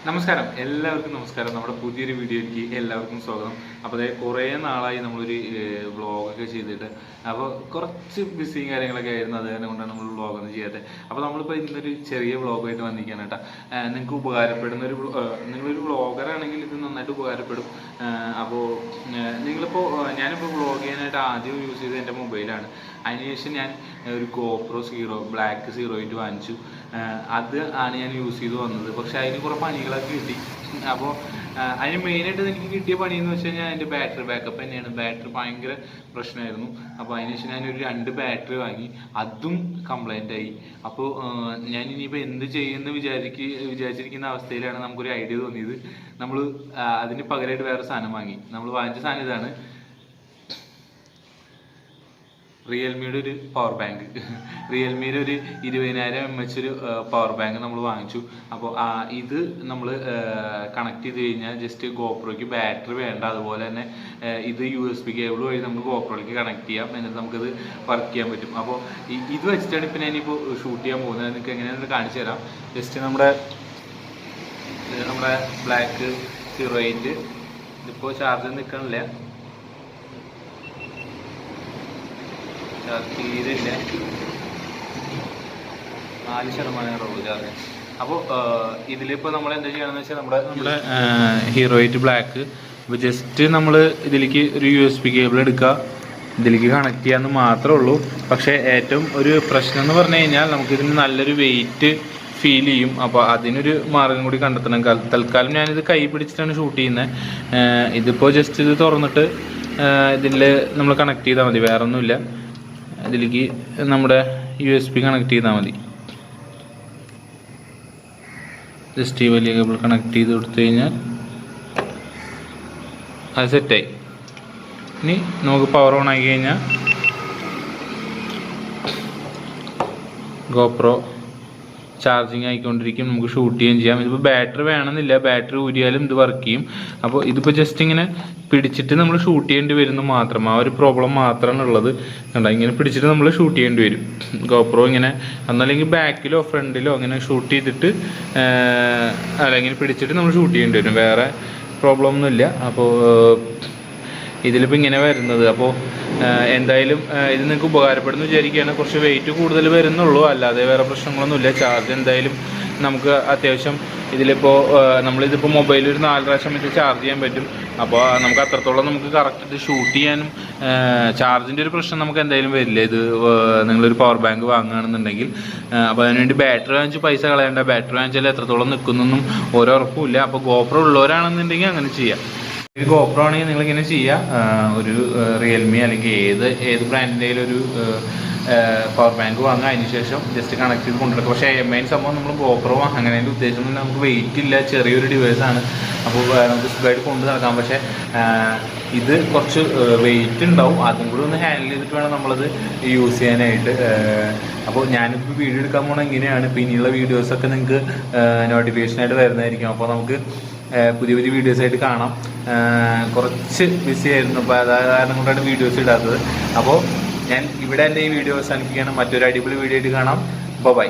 നമസ്കാരം, എല്ലാവർക്കും നമസ്കാരം. നമ്മുടെ പുതിയൊരു വീഡിയോയ്ക്ക് എല്ലാവർക്കും സ്വാഗതം. അപ്പോൾ അതേ കുറേ നാളായി നമ്മളൊരു വ്ളോഗൊക്കെ ചെയ്തിട്ട്, അപ്പോൾ കുറച്ച് ബിസിയും കാര്യങ്ങളൊക്കെ ആയിരുന്നു. അത് തന്നെ കൊണ്ടാണ് നമ്മൾ വ്ളോഗൊന്നും ചെയ്യാത്തത്. അപ്പോൾ നമ്മളിപ്പോൾ ഇന്നൊരു ചെറിയ വ്ളോഗായിട്ട് വന്നിരിക്കുകയാണ് കേട്ടോ. നിങ്ങൾക്ക് ഉപകാരപ്പെടുന്ന നിങ്ങളൊരു വ്ളോഗറാണെങ്കിൽ ഇത് നന്നായിട്ട് ഉപകാരപ്പെടും. അപ്പോൾ നിങ്ങളിപ്പോൾ ഞാനിപ്പോൾ വ്ളോഗ് ചെയ്യാനായിട്ട് ആദ്യം യൂസ് ചെയ്തത് എൻ്റെ മൊബൈലാണ്. അതിനുശേഷം ഞാൻ ഒരു ഗോപ്രോ ബ്ലാക്ക് 0.8 വാങ്ങിച്ചു. അത് ആണ് ഞാൻ യൂസ് ചെയ്ത് വന്നത്. പക്ഷെ അതിന് കുറേ പണികളൊക്കെ കിട്ടി. അപ്പോൾ അതിന് മെയിനായിട്ട് എനിക്ക് കിട്ടിയ പണിയെന്ന് വെച്ച് കഴിഞ്ഞാൽ എൻ്റെ ബാറ്ററി ബാക്കപ്പ് തന്നെയാണ്. ബാറ്ററി ഭയങ്കര പ്രശ്നമായിരുന്നു. അപ്പോൾ അതിനുശേഷം ഞാനൊരു 2 ബാറ്ററി വാങ്ങി. അതും കംപ്ലൈൻ്റ് ആയി. അപ്പോൾ ഞാൻ ഇനിയിപ്പോൾ എന്ത് ചെയ്യുമെന്ന് വിചാരിച്ചിരിക്കുന്ന അവസ്ഥയിലാണ് നമുക്കൊരു ഐഡിയ തോന്നിയത്. നമ്മൾ അതിന് പകരമായിട്ട് വേറെ സാധനം വാങ്ങി. നമ്മൾ വാങ്ങിച്ച സാധനം ഇതാണ്, റിയൽമിയുടെ ഒരു പവർ ബാങ്ക്. റിയൽമിയുടെ ഒരു 20,000 mAh ഒരു പവർ ബാങ്ക് നമ്മൾ വാങ്ങിച്ചു. അപ്പോൾ ഇത് നമ്മൾ കണക്ട് ചെയ്ത് കഴിഞ്ഞാൽ ജസ്റ്റ് ഗോപ്രോയ്ക്ക് ബാറ്ററി വേണ്ട. അതുപോലെ തന്നെ ഇത് USB കേബിൾ വഴി നമുക്ക് ഗോപ്രോയിലേക്ക് കണക്ട് ചെയ്യാം. എന്നിട്ട് നമുക്കത് വർക്ക് ചെയ്യാൻ പറ്റും. അപ്പോൾ ഇത് വെച്ചിട്ടാണ് ഇപ്പോൾ ഞാനിപ്പോൾ ഷൂട്ട് ചെയ്യാൻ പോകുന്നത്. നിങ്ങൾക്ക് എങ്ങനെയാണെന്ന് കാണിച്ചു തരാം. ജസ്റ്റ് നമ്മുടെ ബ്ലാക്ക് 0.8 ഇതിപ്പോൾ ചാർജ് നിൽക്കണില്ല, തീരില്ല, 4% ഉള്ളൂ ചാർജ്. അപ്പോൾ ഇതിലിപ്പോൾ നമ്മൾ എന്താ ചെയ്യണമെന്ന് വെച്ചാൽ നമ്മുടെ 0.8 ബ്ലാക്ക് ഇപ്പോൾ ജസ്റ്റ് നമ്മൾ ഇതിലേക്ക് ഒരു USB കേബിൾ എടുക്കുക, ഇതിലേക്ക് കണക്ട് ചെയ്യാമെന്ന് മാത്രമേ ഉള്ളൂ. പക്ഷേ ഏറ്റവും ഒരു പ്രശ്നം എന്ന് പറഞ്ഞു കഴിഞ്ഞാൽ നമുക്കിതിന് നല്ലൊരു വെയിറ്റ് ഫീൽ ചെയ്യും. അപ്പോൾ അതിനൊരു മാർഗം കൂടി കണ്ടെത്തണം. തൽക്കാലം ഞാനിത് കൈ പിടിച്ചിട്ടാണ് ഷൂട്ട് ചെയ്യുന്നത്. ഇതിപ്പോൾ ജസ്റ്റ് ഇത് തുറന്നിട്ട് ഇതിൽ നമ്മൾ കണക്ട് ചെയ്താൽ മതി, വേറെ ഒന്നുമില്ല. ഇതിലേക്ക് നമ്മുടെ USB കണക്ട് ചെയ്താൽ മതി. ജസ്റ്റ് ഈ വലിയ കേബിൾ കണക്ട് ചെയ്ത് കൊടുത്തു കഴിഞ്ഞാൽ അത് സെറ്റായി. ഇനി നമുക്ക് പവർ ഓൺ ആക്കി കഴിഞ്ഞാൽ ഗോപ്രോ ചാർജിങ് ആയിക്കൊണ്ടിരിക്കും, നമുക്ക് ഷൂട്ട് ചെയ്യുകയും ചെയ്യാം. ഇതിപ്പോൾ ബാറ്ററി വേണമെന്നില്ല, ബാറ്ററി ഊരിയാലും ഇത് വർക്ക് ചെയ്യും. അപ്പോൾ ഇതിപ്പോൾ ജസ്റ്റ് ഇങ്ങനെ പിടിച്ചിട്ട് നമ്മൾ ഷൂട്ട് ചെയ്യേണ്ടി വരുന്നു മാത്രം. ആ ഒരു പ്രോബ്ലം മാത്രമാണ് ഉള്ളത്. കണ്ടോ, ഇങ്ങനെ പിടിച്ചിട്ട് നമ്മൾ ഷൂട്ട് ചെയ്യേണ്ടി വരും. ഗോപ്രോ ഇങ്ങനെ എന്നല്ലെങ്കിൽ ബാക്കിലോ ഫ്രണ്ടിലോ അങ്ങനെ ഷൂട്ട് ചെയ്തിട്ട് ഇങ്ങനെ പിടിച്ചിട്ട് നമ്മൾ ഷൂട്ട് ചെയ്യേണ്ടി വരും. വേറെ പ്രോബ്ലം ഒന്നുമില്ല. അപ്പോൾ ഇതിലിപ്പോൾ ഇങ്ങനെ വരുന്നത്. അപ്പോൾ എന്തായാലും ഇത് നിങ്ങൾക്ക് ഉപകാരപ്പെടുന്നു വിചാരിക്കുകയാണ്. കുറച്ച് വെയിറ്റ് കൂടുതൽ വരുന്നുള്ളൂ, അല്ലാതെ വേറെ പ്രശ്നങ്ങളൊന്നുമില്ല. ചാർജ് എന്തായാലും നമുക്ക് അത്യാവശ്യം ഇതിലിപ്പോൾ നമ്മളിതിപ്പോൾ മൊബൈലിൽ ഒരു 4 പ്രാവശ്യം വെച്ച് ചാർജ് ചെയ്യാൻ പറ്റും. അപ്പോൾ നമുക്ക് അത്രത്തോളം നമുക്ക് കറക്റ്റ് ഷൂട്ട് ചെയ്യാനും ചാർജിൻ്റെ ഒരു പ്രശ്നം നമുക്ക് എന്തായാലും വരില്ല. ഇത് നിങ്ങളൊരു പവർ ബാങ്ക് വാങ്ങുകയാണെന്നുണ്ടെങ്കിൽ. അപ്പോൾ അതിനുവേണ്ടി ബാറ്ററി വാങ്ങിച്ച് പൈസ കളയേണ്ട. ബാറ്ററി വാങ്ങിച്ചാൽ എത്രത്തോളം നിൽക്കുന്നൊന്നും ഒരു ഉറപ്പുമില്ല. അപ്പോൾ ഗോപ്രോ ഉള്ളവരാണെന്നുണ്ടെങ്കിൽ അങ്ങനെ ചെയ്യാം. ഈ ഗോപ്രോ ആണെങ്കിൽ നിങ്ങളിങ്ങനെ ചെയ്യുക, ഒരു റിയൽമി അല്ലെങ്കിൽ ഏത് ബ്രാൻഡിൻ്റെയും ഒരു പവർ ബാങ്ക് വാങ്ങുക. അതിനുശേഷം ജസ്റ്റ് കണക്ട് ചെയ്ത് കൊണ്ടുവയ്ക്കുക. പക്ഷേ മെയിൻ സംഭവം നമ്മൾ ഗോപ്രോ അങ്ങനെ ഉദ്ദേശം നമുക്ക് വെയിറ്റ് ഇല്ല, ചെറിയൊരു ഡിവൈസാണ്. അപ്പോൾ നമുക്ക് സുഖമായിട്ട് കൊണ്ടു നടക്കാം. പക്ഷേ ഇത് കുറച്ച് വെയിറ്റ് ഉണ്ടാവും. അതും കൂടി ഒന്ന് ഹാൻഡിൽ ചെയ്തിട്ട് വേണം നമ്മളത് യൂസ് ചെയ്യാനായിട്ട്. അപ്പോൾ ഞാനിപ്പോൾ വീഡിയോ എടുക്കാൻ പോകണം ഇങ്ങനെയാണ്. പിന്നെയുള്ള വീഡിയോസൊക്കെ നിങ്ങൾക്ക് നോട്ടിഫിക്കേഷനായിട്ട് വരുന്നതായിരിക്കും. അപ്പോൾ നമുക്ക് പുതിയ വീഡിയോസായിട്ട് കാണാം. കുറച്ച് ബിസി ആയിരുന്നു, അപ്പോൾ അത് കാരണം കൊണ്ടാണ് വീഡിയോസ് ഇടാത്തത്. അപ്പോൾ ഞാൻ ഇവിടെ എൻ്റെ ഈ വീഡിയോ അവസാനിപ്പിക്കുകയാണ്. മറ്റൊരു അടിപൊളി വീഡിയോ ആയിട്ട് കാണാം. ബൈ.